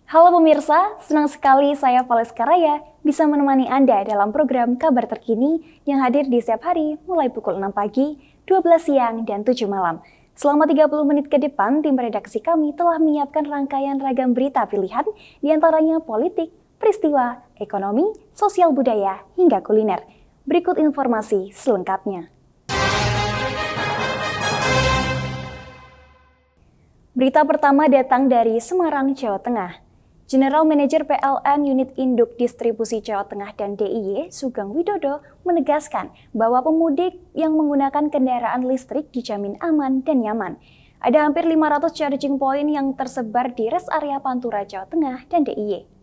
Halo pemirsa, senang sekali saya Valeska Raya bisa menemani Anda dalam program kabar terkini yang hadir di setiap hari mulai pukul 6 pagi, 12 siang, dan 7 malam. Selama 30 menit ke depan, tim redaksi kami telah menyiapkan rangkaian ragam berita pilihan, diantaranya politik, peristiwa, ekonomi, sosial budaya, hingga kuliner. Berikut informasi selengkapnya. Berita pertama datang dari Semarang, Jawa Tengah. General Manager PLN Unit Induk Distribusi Jawa Tengah dan DIY, Sugeng Widodo, menegaskan bahwa pemudik yang menggunakan kendaraan listrik dijamin aman dan nyaman. Ada hampir 500 charging point yang tersebar di rest area Pantura, Jawa Tengah dan DIY.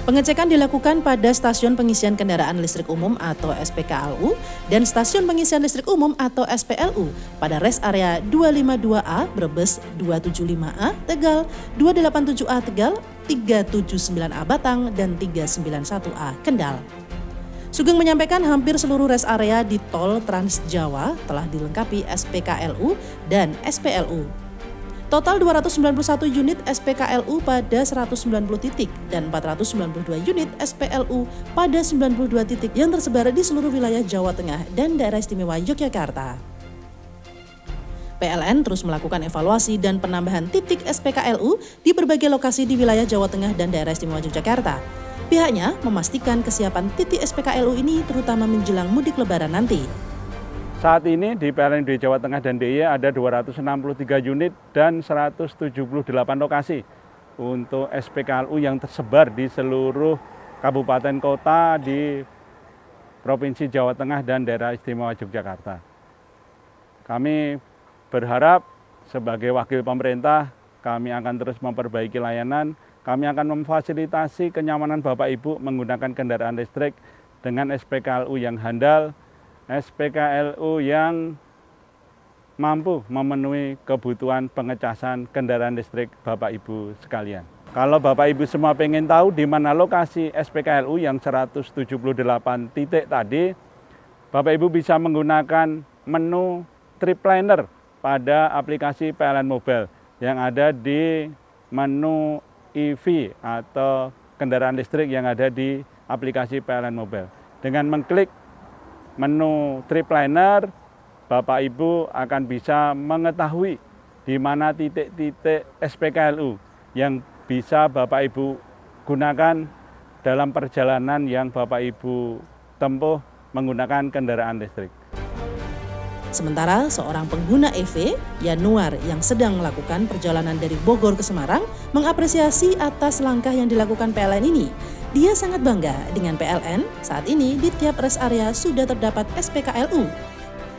Pengecekan dilakukan pada Stasiun Pengisian Kendaraan Listrik Umum atau SPKLU dan Stasiun Pengisian Listrik Umum atau SPLU pada rest area 252A Brebes, 275A Tegal, 287A Tegal, 379A Batang, dan 391A Kendal. Sugeng menyampaikan hampir seluruh rest area di tol Trans Jawa telah dilengkapi SPKLU dan SPLU. Total 291 unit SPKLU pada 190 titik dan 492 unit SPLU pada 92 titik yang tersebar di seluruh wilayah Jawa Tengah dan Daerah Istimewa Yogyakarta. PLN terus melakukan evaluasi dan penambahan titik SPKLU di berbagai lokasi di wilayah Jawa Tengah dan Daerah Istimewa Yogyakarta. Pihaknya memastikan kesiapan titik SPKLU ini terutama menjelang mudik Lebaran nanti. Saat ini di PLN di Jawa Tengah dan DIY ada 263 unit dan 178 lokasi untuk SPKLU yang tersebar di seluruh kabupaten kota di Provinsi Jawa Tengah dan Daerah Istimewa Yogyakarta. Kami berharap sebagai wakil pemerintah kami akan terus memperbaiki layanan, kami akan memfasilitasi kenyamanan Bapak Ibu menggunakan kendaraan listrik dengan SPKLU yang handal, SPKLU yang mampu memenuhi kebutuhan pengecasan kendaraan listrik Bapak Ibu sekalian. Kalau Bapak Ibu semua pengen tahu di mana lokasi SPKLU yang 178 titik tadi, Bapak Ibu bisa menggunakan menu trip planner pada aplikasi PLN Mobile yang ada di menu EV atau kendaraan listrik yang ada di aplikasi PLN Mobile. Dengan mengklik menu trip planner, Bapak Ibu akan bisa mengetahui di mana titik-titik SPKLU yang bisa Bapak Ibu gunakan dalam perjalanan yang Bapak Ibu tempuh menggunakan kendaraan listrik. Sementara seorang pengguna EV, Yanuar, yang sedang melakukan perjalanan dari Bogor ke Semarang, mengapresiasi atas langkah yang dilakukan PLN ini. Dia sangat bangga dengan PLN, saat ini di tiap rest area sudah terdapat SPKLU.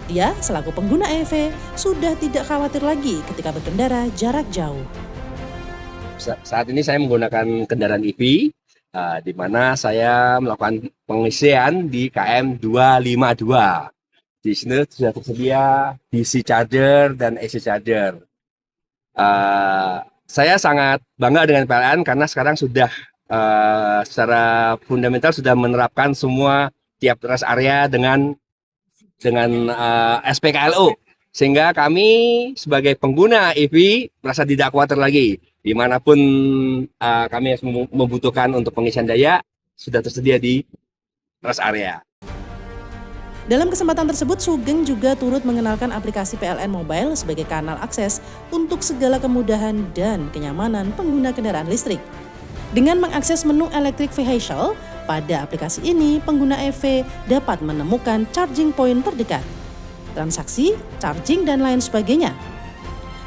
Dia selaku pengguna EV sudah tidak khawatir lagi ketika berkendara jarak jauh. Saat ini saya menggunakan kendaraan EV, di mana saya melakukan pengisian di KM 252. Di sini sudah tersedia DC charger dan AC charger. Saya sangat bangga dengan PLN karena sekarang sudah secara fundamental sudah menerapkan semua tiap rest area dengan SPKLU, sehingga kami sebagai pengguna EV merasa tidak khawatir lagi dimanapun kami harus membutuhkan untuk pengisian daya sudah tersedia di rest area. Dalam kesempatan tersebut, Sugeng juga turut mengenalkan aplikasi PLN Mobile sebagai kanal akses untuk segala kemudahan dan kenyamanan pengguna kendaraan listrik. Dengan mengakses menu Electric Vehicle, pada aplikasi ini pengguna EV dapat menemukan charging point terdekat, transaksi, charging, dan lain sebagainya.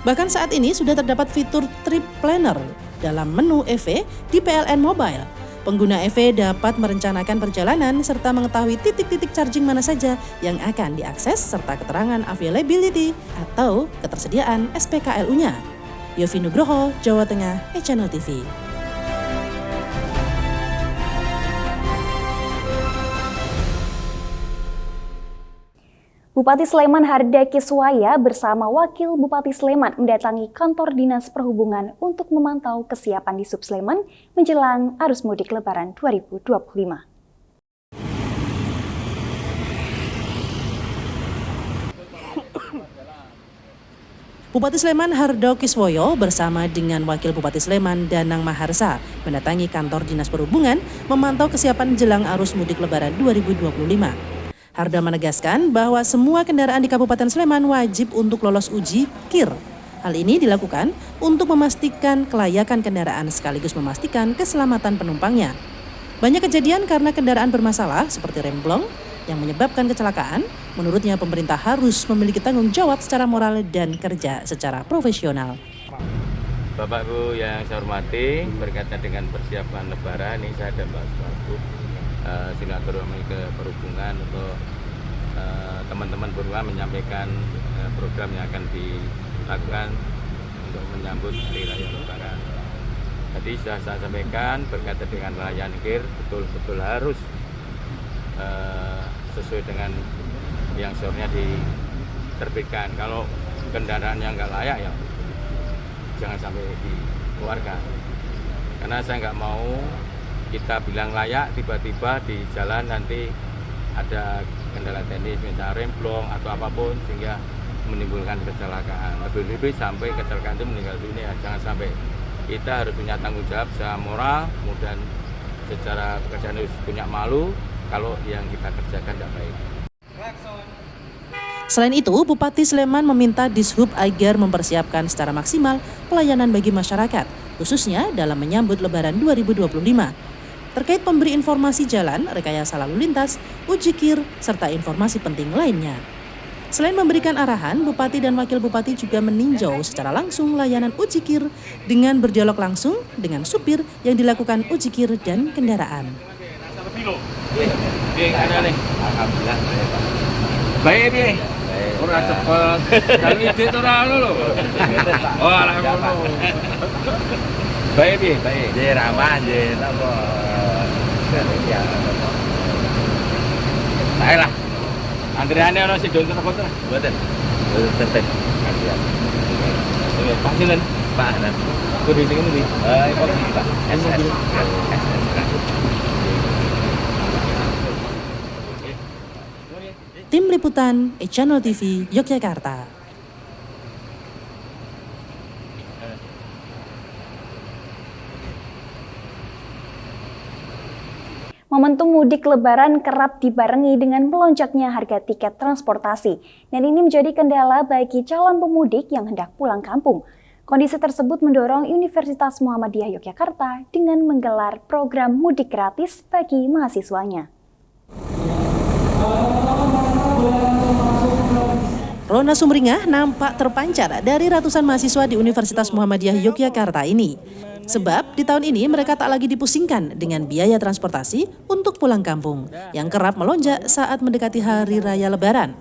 Bahkan saat ini sudah terdapat fitur Trip Planner dalam menu EV di PLN Mobile. Pengguna EV dapat merencanakan perjalanan serta mengetahui titik-titik charging mana saja yang akan diakses serta keterangan availability atau ketersediaan SPKLU-nya. Yofi Nugroho, Jawa Tengah, e-Channel TV. Bupati Sleman Harda Kiswaya bersama Wakil Bupati Sleman mendatangi kantor Dinas Perhubungan untuk memantau kesiapan di Sub Sleman menjelang arus mudik Lebaran 2025. Bupati Sleman Hardo Kiswoyo bersama dengan Wakil Bupati Sleman Danang Maharsa mendatangi kantor Dinas Perhubungan memantau kesiapan jelang arus mudik Lebaran 2025. Hardo menegaskan bahwa semua kendaraan di Kabupaten Sleman wajib untuk lolos uji KIR. Hal ini dilakukan untuk memastikan kelayakan kendaraan sekaligus memastikan keselamatan penumpangnya. Banyak kejadian karena kendaraan bermasalah seperti remblong yang menyebabkan kecelakaan. Menurutnya pemerintah harus memiliki tanggung jawab secara moral dan kerja secara profesional. Bapak Ibu yang saya hormati, berkaitan dengan persiapan Lebaran ini saya dan Pak Suwargo silaturahmi ke perhubungan untuk teman-teman perhubungan menyampaikan program yang akan dilakukan untuk menyambut Hari Raya Lebaran. Tadi sudah saya sampaikan berkaitan dengan layanan KIR betul-betul harus sesuai dengan yang seharusnya diterbitkan. Kalau kendaraan yang nggak layak ya jangan sampai dikeluarkan. Karena saya nggak mau kita bilang layak, tiba-tiba di jalan nanti ada kendala teknis, misalnya remblong atau apapun sehingga menimbulkan kecelakaan. Lebih-lebih sampai kecelakaan itu meninggal dunia. Jangan sampai. Kita harus punya tanggung jawab secara moral, kemudian secara pekerjaan harus punya malu kalau yang kita kerjakan tidak baik. Selain itu, Bupati Sleman meminta Dishub agar mempersiapkan secara maksimal pelayanan bagi masyarakat, khususnya dalam menyambut Lebaran 2025. Terkait pemberi informasi jalan, rekayasa lalu lintas, uji KIR, serta informasi penting lainnya. Selain memberikan arahan, Bupati dan Wakil Bupati juga meninjau secara langsung layanan uji KIR dengan berdialog langsung dengan supir yang dilakukan uji KIR dan kendaraan. Alhamdulillah. Baik piye? Ora cepet. Dalu ide to ora ngono lho. Oh, alhamdulillah. Baik piye? Baik. Nggih ramah nggih napa. Ya. Saelah. Antriane ana sing donten apa to? Mboten. Mboten. Pak Silen. Pak Nan. Kudu sing ngendi? Iku Pak. SS. Tim Liputan e-Channel TV Yogyakarta. Momentum mudik Lebaran kerap dibarengi dengan melonjaknya harga tiket transportasi, dan ini menjadi kendala bagi calon pemudik yang hendak pulang kampung. Kondisi tersebut mendorong Universitas Muhammadiyah Yogyakarta dengan menggelar program mudik gratis bagi mahasiswanya. Rona sumringah nampak terpancar dari ratusan mahasiswa di Universitas Muhammadiyah Yogyakarta ini. Sebab di tahun ini mereka tak lagi dipusingkan dengan biaya transportasi untuk pulang kampung yang kerap melonjak saat mendekati Hari Raya Lebaran.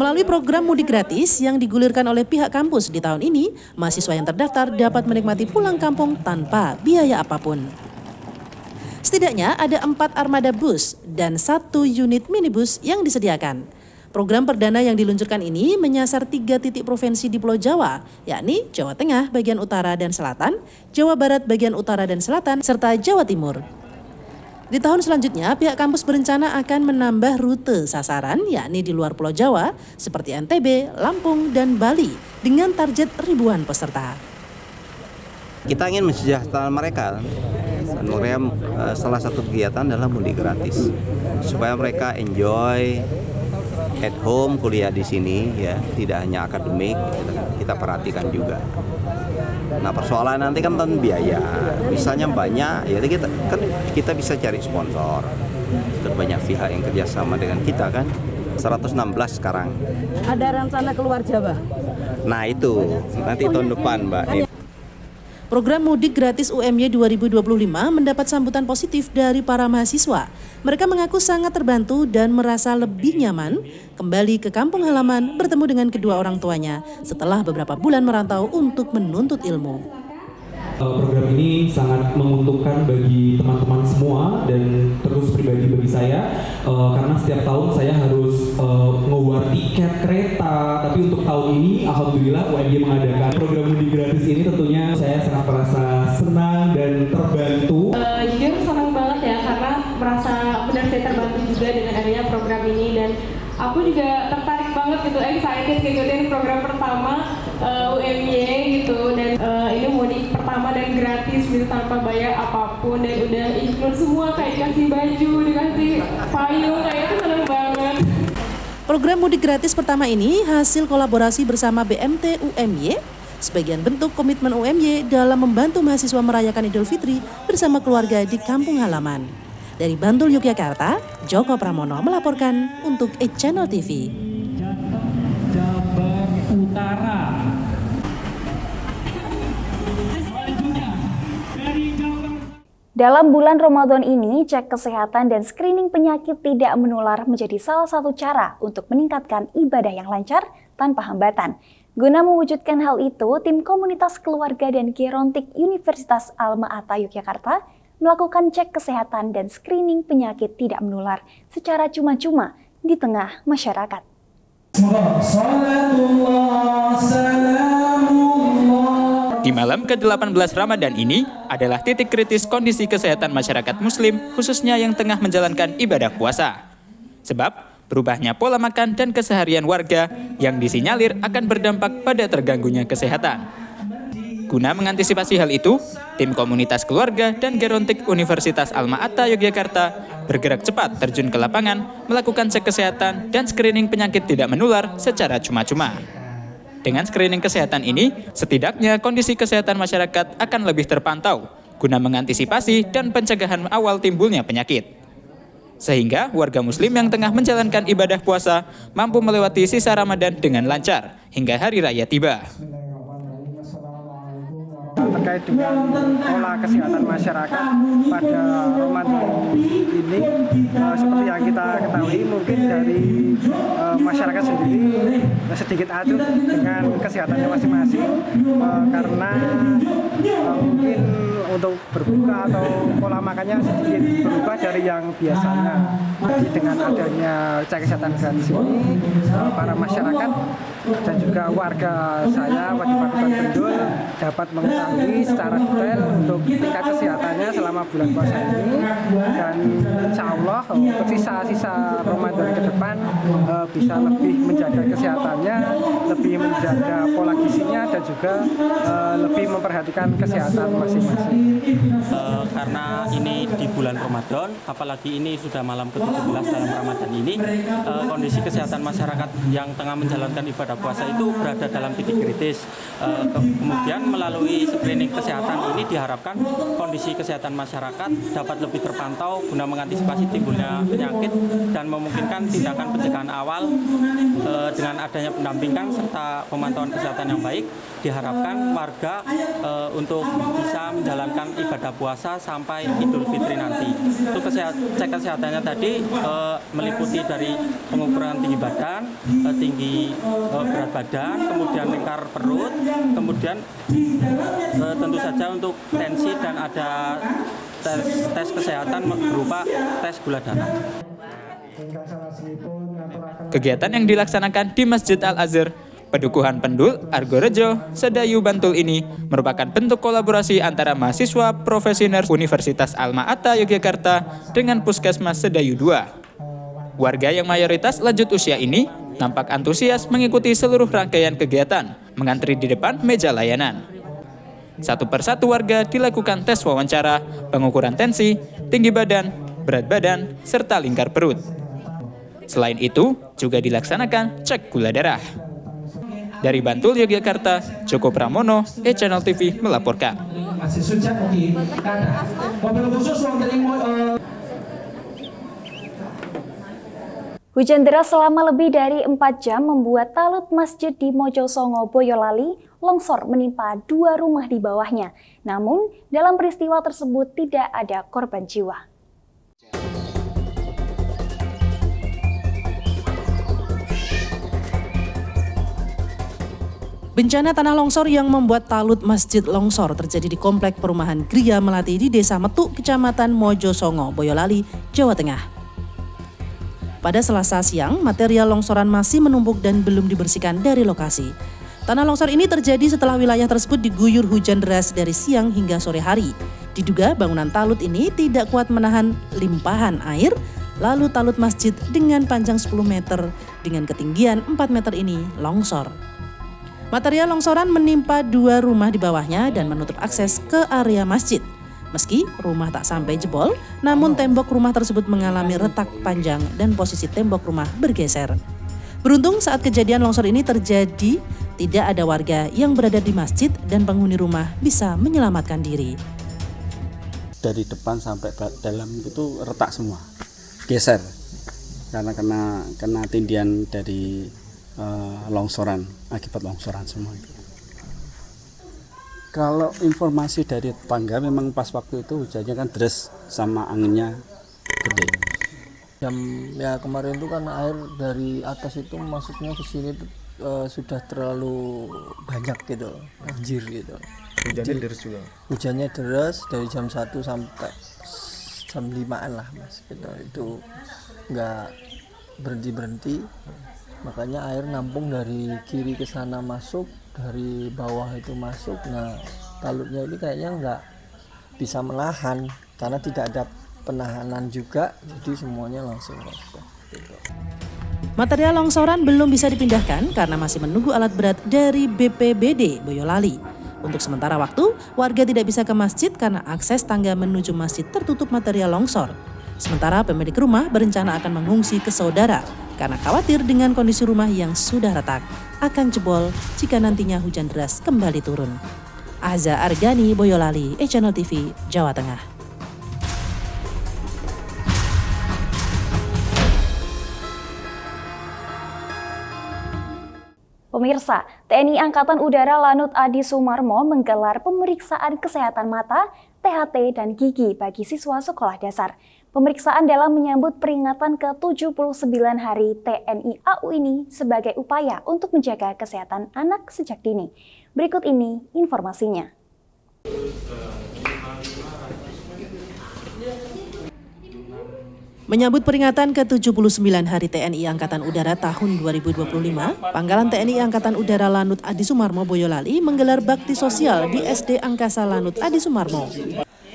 Melalui program mudik gratis yang digulirkan oleh pihak kampus di tahun ini, mahasiswa yang terdaftar dapat menikmati pulang kampung tanpa biaya apapun. Setidaknya ada 4 armada bus dan 1 unit minibus yang disediakan. Program perdana yang diluncurkan ini menyasar 3 titik provinsi di Pulau Jawa, yakni Jawa Tengah bagian utara dan selatan, Jawa Barat bagian utara dan selatan, serta Jawa Timur. Di tahun selanjutnya, pihak kampus berencana akan menambah rute sasaran, yakni di luar Pulau Jawa, seperti NTB, Lampung, dan Bali, dengan target ribuan peserta. Kita ingin mensejahterakan mereka. Dan mereka salah satu kegiatan adalah mudik gratis, supaya mereka enjoy at home, kuliah di sini, ya, tidak hanya akademik, kita perhatikan juga. Nah, persoalan nanti kan tentang biaya, misalnya banyak, ya kita bisa cari sponsor. Terbanyak pihak yang kerjasama dengan kita kan, 116 sekarang. Ada rencana keluar Jawa? Nah itu, nanti tahun depan Mbak. Program mudik gratis UMY 2025 mendapat sambutan positif dari para mahasiswa. Mereka mengaku sangat terbantu dan merasa lebih nyaman kembali ke kampung halaman bertemu dengan kedua orang tuanya setelah beberapa bulan merantau untuk menuntut ilmu. Program ini sangat menguntungkan bagi teman-teman semua dan terus pribadi bagi saya karena setiap tahun saya harus ngeluar tiket kereta, tapi untuk tahun ini alhamdulillah UMY mengadakan program mudik gratis ini. Tentunya saya sangat merasa senang dan terbantu. Jujur senang banget ya, karena merasa benar saya terbantu juga dengan adanya program ini, dan aku juga tertarik banget banget gitu, excited ngikutin program pertama UMY gitu, dan ini mudik pertama dan gratis gitu tanpa bayar apapun, dan udah include semua, kayak dikasih baju, dikasih payung, kayak itu seneng banget. Program mudik gratis pertama ini hasil kolaborasi bersama BMT UMY, sebagian bentuk komitmen UMY dalam membantu mahasiswa merayakan Idul Fitri bersama keluarga di kampung halaman. Dari Bantul, Yogyakarta, Joko Pramono melaporkan untuk Channel TV. Jabar Utara. Dalam bulan Ramadan ini, cek kesehatan dan screening penyakit tidak menular menjadi salah satu cara untuk meningkatkan ibadah yang lancar tanpa hambatan. Guna mewujudkan hal itu, tim komunitas keluarga dan gerontik Universitas Alma-Ata Yogyakarta melakukan cek kesehatan dan screening penyakit tidak menular secara cuma-cuma di tengah masyarakat. Di malam ke-18 Ramadan ini adalah titik kritis kondisi kesehatan masyarakat Muslim, khususnya yang tengah menjalankan ibadah puasa. Sebab berubahnya pola makan dan keseharian warga yang disinyalir akan berdampak pada terganggunya kesehatan. Guna mengantisipasi hal itu, tim komunitas keluarga dan gerontik Universitas Alma-Ata Yogyakarta bergerak cepat terjun ke lapangan, melakukan cek kesehatan dan screening penyakit tidak menular secara cuma-cuma. Dengan screening kesehatan ini, setidaknya kondisi kesehatan masyarakat akan lebih terpantau, guna mengantisipasi dan pencegahan awal timbulnya penyakit. Sehingga warga muslim yang tengah menjalankan ibadah puasa mampu melewati sisa Ramadan dengan lancar hingga hari raya tiba. Terkait dengan pola kesehatan masyarakat pada Ramadan ini, seperti yang kita ketahui, mungkin dari masyarakat sendiri sedikit acuh dengan kesehatannya masing-masing, karena mungkin untuk berbuka atau pola makannya sedikit berubah dari yang biasanya. Jadi dengan adanya cek kesehatan gratis ini, para masyarakat dan juga warga saya Wadipadukan Bendul dapat mengetahui secara detail untuk tingkat kesehatannya selama bulan puasa ini, dan insya Allah untuk sisa-sisa Ramadan ke depan bisa lebih menjaga kesehatannya, lebih menjaga pola gizinya, dan juga lebih memperhatikan kesehatan masing-masing. Karena ini di bulan Ramadan, apalagi ini sudah malam ke-17 dalam Ramadan ini, kondisi kesehatan masyarakat yang tengah menjalankan ibadah puasa itu berada dalam titik kritis. Kemudian melalui screening kesehatan ini diharapkan kondisi kesehatan masyarakat dapat lebih terpantau guna mengantisipasi timbulnya penyakit dan memungkinkan tindakan pencegahan awal. Dengan adanya pendampingan serta pemantauan kesehatan yang baik, diharapkan warga untuk bisa menjalankan ibadah puasa sampai Idul Fitri nanti. Untuk cek kesehatannya tadi meliputi dari pengukuran tinggi badan, tinggi berat badan, kemudian lingkar perut, kemudian tentu saja untuk tensi, dan ada tes kesehatan berupa tes gula darah. Kegiatan yang dilaksanakan di Masjid Al-Azhar, Pedukuhan Pendul, Argorejo, Sedayu, Bantul ini merupakan bentuk kolaborasi antara mahasiswa profesioner Universitas Alma-Ata Yogyakarta dengan Puskesmas Sedayu 2. Warga yang mayoritas lanjut usia ini nampak antusias mengikuti seluruh rangkaian kegiatan, mengantri di depan meja layanan. Satu persatu warga dilakukan tes wawancara, pengukuran tensi, tinggi badan, berat badan, serta lingkar perut. Selain itu, juga dilaksanakan cek gula darah. Dari Bantul, Yogyakarta, Joko Pramono, Channel TV melaporkan. Hujan deras selama lebih dari 4 jam membuat talut masjid di Mojosongo, Boyolali longsor menimpa 2 rumah di bawahnya. Namun, dalam peristiwa tersebut tidak ada korban jiwa. Bencana tanah longsor yang membuat talut masjid longsor terjadi di komplek perumahan Gria Melati di Desa Metuk, Kecamatan Mojosongo, Boyolali, Jawa Tengah. Pada Selasa siang, material longsoran masih menumpuk dan belum dibersihkan dari lokasi. Tanah longsor ini terjadi setelah wilayah tersebut diguyur hujan deras dari siang hingga sore hari. Diduga bangunan talut ini tidak kuat menahan limpahan air, lalu talut masjid dengan panjang 10 meter dengan ketinggian 4 meter ini longsor. Material longsoran menimpa 2 rumah di bawahnya dan menutup akses ke area masjid. Meski rumah tak sampai jebol, namun tembok rumah tersebut mengalami retak panjang dan posisi tembok rumah bergeser. Beruntung saat kejadian longsor ini terjadi, tidak ada warga yang berada di masjid dan penghuni rumah bisa menyelamatkan diri. Dari depan sampai dalam itu retak semua, geser karena kena tindian dari longsoran, akibat longsoran semua itu. Kalau informasi dari tetangga memang pas waktu itu hujannya kan deras sama anginnya gede. Ya kemarin itu kan air dari atas itu masuknya ke sini sudah terlalu banyak gitu, banjir gitu. Hujannya deras juga? Hujannya deras dari jam 1 sampai jam 5-an lah Mas gitu. Itu nggak berhenti-berhenti. Makanya air nampung dari kiri ke sana masuk, dari bawah itu masuk. Nah, talutnya ini kayaknya nggak bisa menahan karena tidak ada penahanan juga, jadi semuanya langsung roboh. Gitu. Material longsoran belum bisa dipindahkan karena masih menunggu alat berat dari BPBD Boyolali. Untuk sementara waktu, warga tidak bisa ke masjid karena akses tangga menuju masjid tertutup material longsor. Sementara pemilik rumah berencana akan mengungsi ke saudara karena khawatir dengan kondisi rumah yang sudah retak akan jebol jika nantinya hujan deras kembali turun. Ahza Argani, Boyolali, e-Channel TV, Jawa Tengah. Pemirsa, TNI Angkatan Udara Lanut Adi Sumarmo menggelar pemeriksaan kesehatan mata, THT, dan gigi bagi siswa sekolah dasar. Pemeriksaan dalam menyambut peringatan ke-79 Hari TNI AU ini sebagai upaya untuk menjaga kesehatan anak sejak dini. Berikut ini informasinya. Menyambut peringatan ke-79 Hari TNI Angkatan Udara tahun 2025, Pangkalan TNI Angkatan Udara Lanut Adi Sumarmo Boyolali menggelar bakti sosial di SD Angkasa Lanut Adi Sumarmo.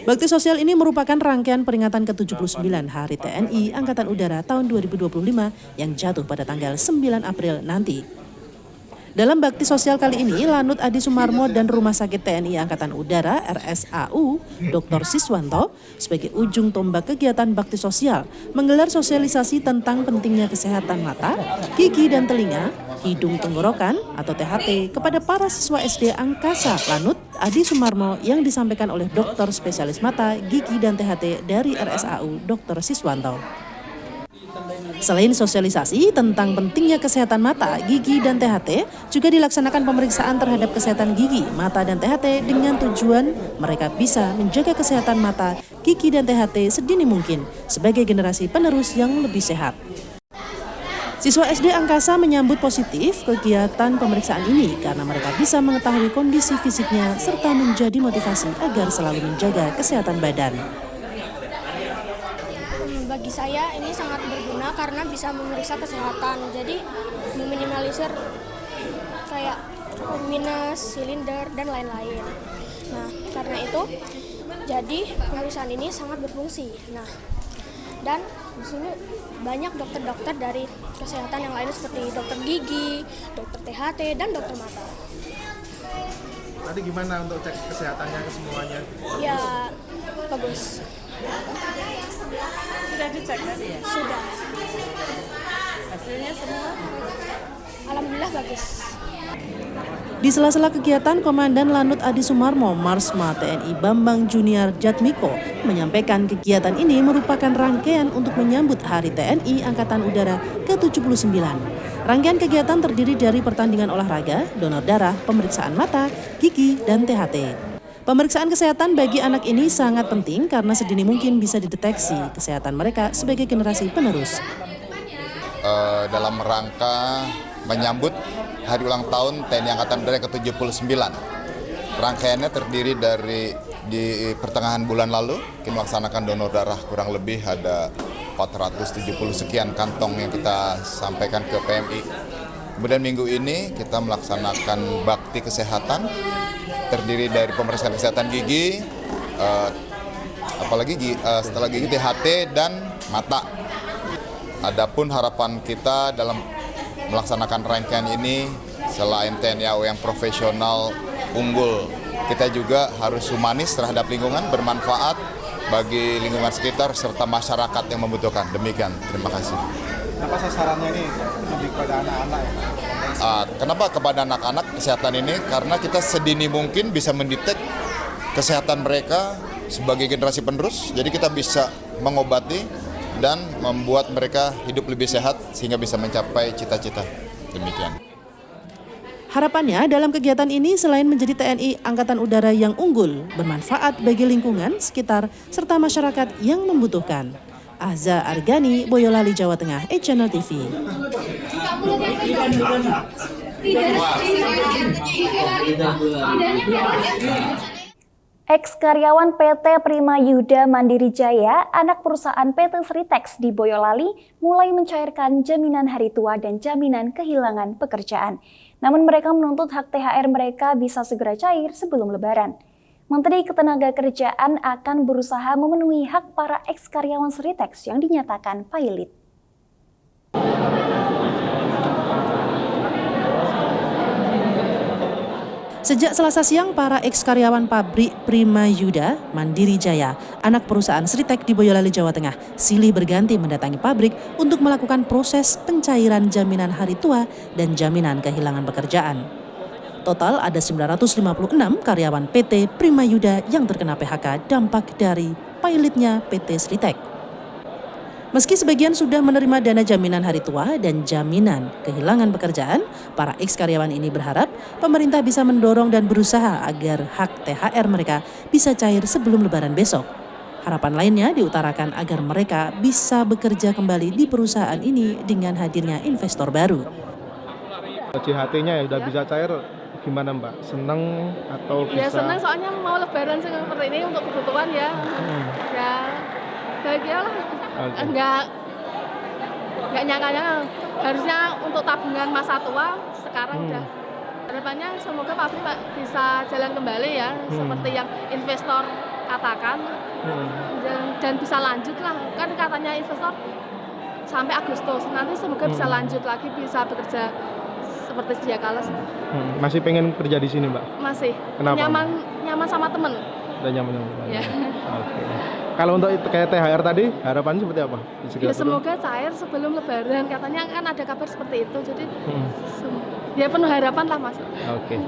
Bakti sosial ini merupakan rangkaian peringatan ke-79 Hari TNI Angkatan Udara tahun 2025 yang jatuh pada tanggal 9 April nanti. Dalam bakti sosial kali ini, Lanut Adi Sumarmo dan Rumah Sakit TNI Angkatan Udara RSAU Dr. Siswanto sebagai ujung tombak kegiatan bakti sosial menggelar sosialisasi tentang pentingnya kesehatan mata, gigi dan telinga, hidung tenggorokan atau THT kepada para siswa SD Angkasa Lanut Adi Sumarmo yang disampaikan oleh dokter spesialis mata, gigi dan THT dari RSAU Dr. Siswanto. Selain sosialisasi tentang pentingnya kesehatan mata, gigi, dan THT, juga dilaksanakan pemeriksaan terhadap kesehatan gigi, mata, dan THT dengan tujuan mereka bisa menjaga kesehatan mata, gigi, dan THT sedini mungkin sebagai generasi penerus yang lebih sehat. Siswa SD Angkasa menyambut positif kegiatan pemeriksaan ini karena mereka bisa mengetahui kondisi fisiknya serta menjadi motivasi agar selalu menjaga kesehatan badan. Bagi saya ini sangat berguna karena bisa memeriksa kesehatan, jadi meminimalisir kayak minus, silinder, dan lain-lain. Nah, karena itu jadi pemeriksaan ini sangat berfungsi. Nah, dan di sini banyak dokter-dokter dari kesehatan yang lain seperti dokter gigi, dokter THT, dan dokter mata. Tadi gimana untuk cek kesehatannya ke semuanya? Ya, bagus. Sudah dicek tadi ya? Sudah. Hasilnya semua? Alhamdulillah bagus. Di sela-sela kegiatan, Komandan Lanut Adi Sumarmo, Marsma TNI Bambang Junior Jatmiko, menyampaikan kegiatan ini merupakan rangkaian untuk menyambut Hari TNI Angkatan Udara ke-79. Rangkaian kegiatan terdiri dari pertandingan olahraga, donor darah, pemeriksaan mata, gigi, dan THT. Pemeriksaan kesehatan bagi anak ini sangat penting karena sedini mungkin bisa dideteksi kesehatan mereka sebagai generasi penerus. Dalam rangka menyambut hari ulang tahun TNI Angkatan Udara ke-79. Rangkaiannya terdiri dari di pertengahan bulan lalu kita melaksanakan donor darah, kurang lebih ada 470 sekian kantong yang kita sampaikan ke PMI. Kemudian minggu ini kita melaksanakan bakti kesehatan terdiri dari pemeriksaan kesehatan gigi, setelah gigi THT dan mata. Adapun harapan kita dalam melaksanakan rangkaian ini selain TNI AU yang profesional, unggul, kita juga harus humanis terhadap lingkungan, bermanfaat bagi lingkungan sekitar serta masyarakat yang membutuhkan. Demikian, terima kasih. Apa sasarannya ini lebih kepada anak-anak? Kenapa kepada anak-anak kesehatan ini? Karena kita sedini mungkin bisa mendetek kesehatan mereka sebagai generasi penerus, jadi kita bisa mengobati dan membuat mereka hidup lebih sehat sehingga bisa mencapai cita-cita. Demikian. Harapannya dalam kegiatan ini selain menjadi TNI Angkatan Udara yang unggul, bermanfaat bagi lingkungan sekitar serta masyarakat yang membutuhkan. Ahza Argani, Boyolali, Jawa Tengah, e-Channel TV. Ex-karyawan PT Prima Yuda Mandiri Jaya, anak perusahaan PT Sritex di Boyolali, mulai mencairkan jaminan hari tua dan jaminan kehilangan pekerjaan. Namun mereka menuntut hak THR mereka bisa segera cair sebelum Lebaran. Menteri Ketenagakerjaan akan berusaha memenuhi hak para ex-karyawan Sritex yang dinyatakan pailit. Sejak Selasa siang, para ex-karyawan pabrik Prima Yuda Mandiri Jaya, anak perusahaan Sritex di Boyolali, Jawa Tengah, silih berganti mendatangi pabrik untuk melakukan proses pencairan jaminan hari tua dan jaminan kehilangan pekerjaan. Total ada 956 karyawan PT Prima Yuda yang terkena PHK dampak dari pailitnya PT Sritex. Meski sebagian sudah menerima dana jaminan hari tua dan jaminan kehilangan pekerjaan, para ex-karyawan ini berharap pemerintah bisa mendorong dan berusaha agar hak THR mereka bisa cair sebelum Lebaran besok. Harapan lainnya diutarakan agar mereka bisa bekerja kembali di perusahaan ini dengan hadirnya investor baru. JHT-nya ya udah bisa cair, gimana Mbak? Seneng atau bisa? Ya seneng, soalnya mau Lebaran seperti ini untuk kebutuhan ya. Ya bahagialah. Enggak nyangka-nyangka, harusnya untuk tabungan masa tua sekarang udah. Harapannya semoga pabrik bisa jalan kembali ya, seperti yang investor katakan, dan bisa lanjut lah. Kan katanya investor sampai Agustus, nanti semoga bisa lanjut lagi, bisa bekerja seperti sedia kala. Masih pengen kerja di sini Mbak? Masih. Kenapa? Nyaman sama temen. Udah nyaman. Ya. Oke. Kalau untuk kayak THR tadi, harapannya seperti apa? Ya semoga cair sebelum Lebaran, katanya kan ada kabar seperti itu, jadi ya penuh harapan lah Mas. Oke.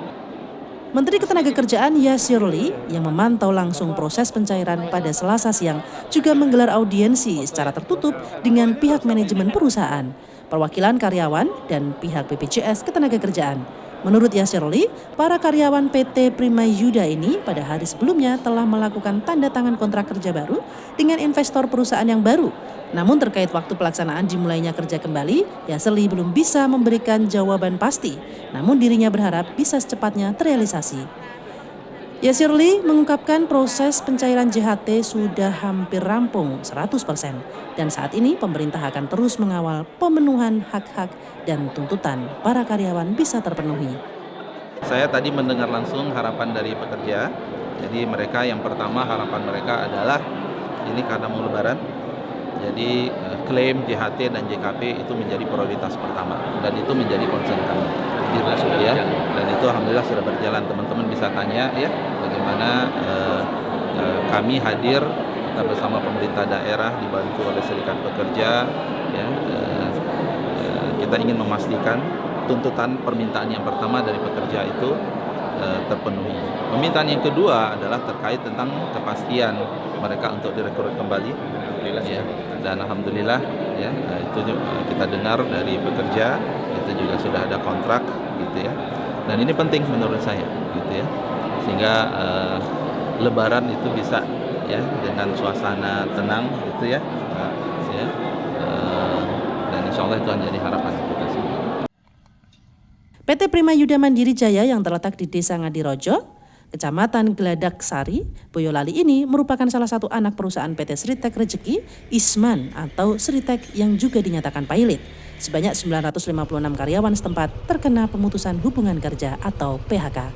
Menteri Ketenagakerjaan Yasirli yang memantau langsung proses pencairan pada Selasa siang juga menggelar audiensi secara tertutup dengan pihak manajemen perusahaan, perwakilan karyawan, dan pihak BPJS Ketenagakerjaan. Menurut Yasirli, para karyawan PT Prima Yuda ini pada hari sebelumnya telah melakukan tanda tangan kontrak kerja baru dengan investor perusahaan yang baru. Namun terkait waktu pelaksanaan dimulainya kerja kembali, Yasirli belum bisa memberikan jawaban pasti. Namun dirinya berharap bisa secepatnya terrealisasi. Yasirli mengungkapkan proses pencairan JHT sudah hampir rampung 100% dan saat ini pemerintah akan terus mengawal pemenuhan hak-hak dan tuntutan para karyawan bisa terpenuhi. Saya tadi mendengar langsung harapan dari pekerja. Jadi mereka yang pertama harapan mereka adalah ini karena mau Lebaran. Jadi klaim JHT dan JKP itu menjadi prioritas pertama dan itu menjadi concern kami. Ya, dan itu alhamdulillah sudah berjalan. Teman-teman bisa tanya ya bagaimana kami hadir kita bersama pemerintah daerah dibantu oleh serikat pekerja ya, kita ingin memastikan tuntutan permintaan yang pertama dari pekerja itu terpenuhi. Permintaan yang kedua adalah terkait tentang kepastian mereka untuk direkrut kembali ya, dan alhamdulillah ya itu kita dengar dari pekerja itu juga sudah ada kontrak gitu ya, dan ini penting menurut saya gitu ya, sehingga Lebaran itu bisa ya dengan suasana tenang gitu ya, dan insya Allah itu menjadi harapan kita semua. PT Prima Yuda Mandiri Jaya yang terletak di Desa Ngadirojo, Kecamatan Geladak Sari, Boyolali ini merupakan salah satu anak perusahaan PT Sritex Rejeki Isman atau Sritex yang juga dinyatakan pailit. Sebanyak 956 karyawan setempat terkena pemutusan hubungan kerja atau PHK.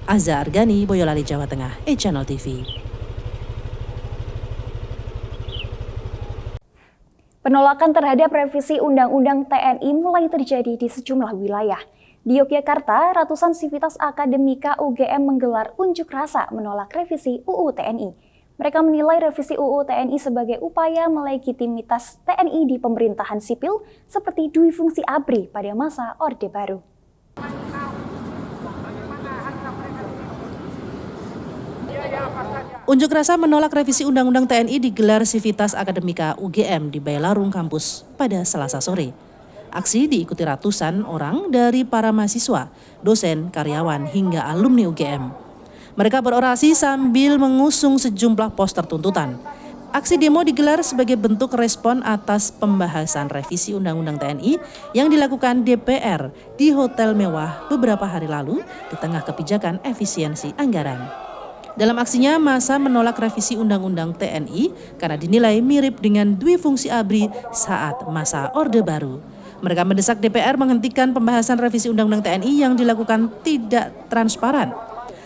Ahza Argani, Boyolali, Jawa Tengah, e-Channel TV. Penolakan terhadap revisi Undang-Undang TNI mulai terjadi di sejumlah wilayah. Di Yogyakarta, ratusan sivitas akademika UGM menggelar unjuk rasa menolak revisi UU TNI. Mereka menilai revisi UU TNI sebagai upaya melegitimitas TNI di pemerintahan sipil seperti dui fungsi ABRI pada masa Orde Baru. Unjuk rasa menolak revisi Undang-Undang TNI digelar Sivitas Akademika UGM di Bailarung kampus pada Selasa sore. Aksi diikuti ratusan orang dari para mahasiswa, dosen, karyawan, hingga alumni UGM. Mereka berorasi sambil mengusung sejumlah poster tuntutan. Aksi demo digelar sebagai bentuk respon atas pembahasan revisi Undang-Undang TNI yang dilakukan DPR di hotel mewah beberapa hari lalu di tengah kebijakan efisiensi anggaran. Dalam aksinya, massa menolak revisi Undang-Undang TNI karena dinilai mirip dengan dui fungsi ABRI saat masa Orde Baru. Mereka mendesak DPR menghentikan pembahasan revisi Undang-Undang TNI yang dilakukan tidak transparan.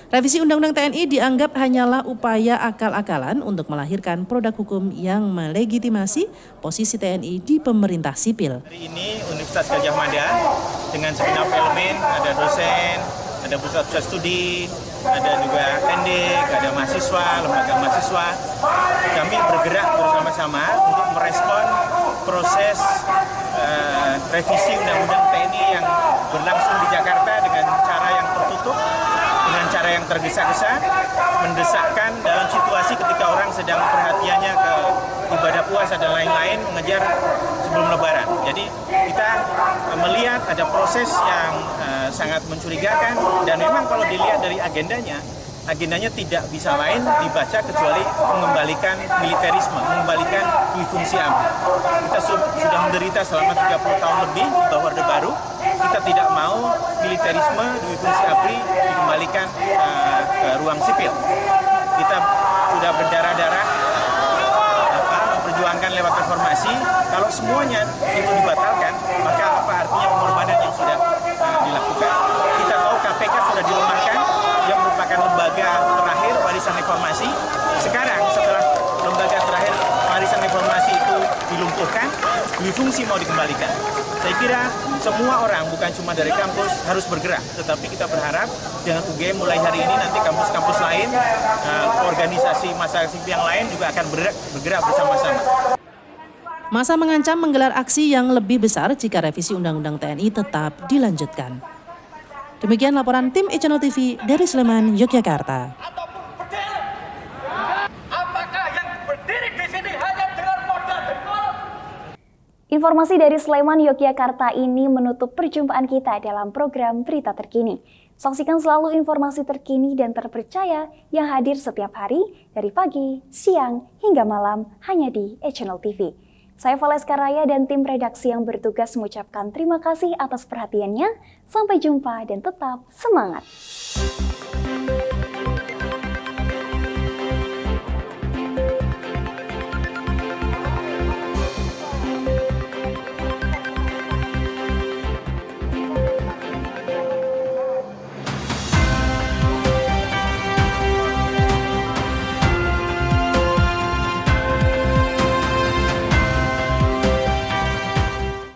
Revisi Undang-Undang TNI dianggap hanyalah upaya akal-akalan untuk melahirkan produk hukum yang melegitimasi posisi TNI di pemerintah sipil. Hari ini Universitas Gadjah Mada dengan segenap elemen, ada dosen, ada pusat-pusat studi, ada juga pendik, ada mahasiswa, lembaga mahasiswa. Kami bergerak bersama-sama untuk merespon proses revisi Undang-Undang TNI yang berlangsung di Jakarta dengan cara yang tertutup, dengan cara yang tergesa-gesa, mendesakkan dalam situasi ketika orang sedang perhatiannya ke ibadah puasa dan lain-lain, mengejar sebelum Lebaran. Jadi kita melihat ada proses yang sangat mencurigakan, dan memang kalau dilihat dari agendanya tidak bisa lain dibaca kecuali mengembalikan militerisme, mengembalikan dui fungsi ABRI. Kita sudah menderita selama 30 tahun lebih di bawah Orde Baru. Kita tidak mau militerisme, dui fungsi ABRI dikembalikan ke ruang sipil. Kita sudah berdarah-darah memperjuangkan lewat reformasi. Kalau semuanya itu dibatalkan, maka apa artinya pengorbanan yang sudah dilakukan? Kita tahu KPK sudah dilemahkan, yang merupakan lembaga terakhir warisan reformasi. Sekarang setelah lembaga terakhir warisan reformasi itu dilumpuhkan, dui fungsi mau dikembalikan. Saya kira semua orang, bukan cuma dari kampus, harus bergerak. Tetapi kita berharap dengan UGM mulai hari ini nanti kampus-kampus lain, organisasi masyarakat sipil yang lain juga akan bergerak bersama-sama. Massa mengancam menggelar aksi yang lebih besar jika revisi Undang-Undang TNI tetap dilanjutkan. Demikian laporan tim e-Channel TV dari Sleman, Yogyakarta. Informasi dari Sleman, Yogyakarta ini menutup perjumpaan kita dalam program Berita Terkini. Saksikan selalu informasi terkini dan terpercaya yang hadir setiap hari dari pagi, siang, hingga malam hanya di e-Channel TV. Saya Valeska Raya dan tim redaksi yang bertugas mengucapkan terima kasih atas perhatiannya. Sampai jumpa dan tetap semangat.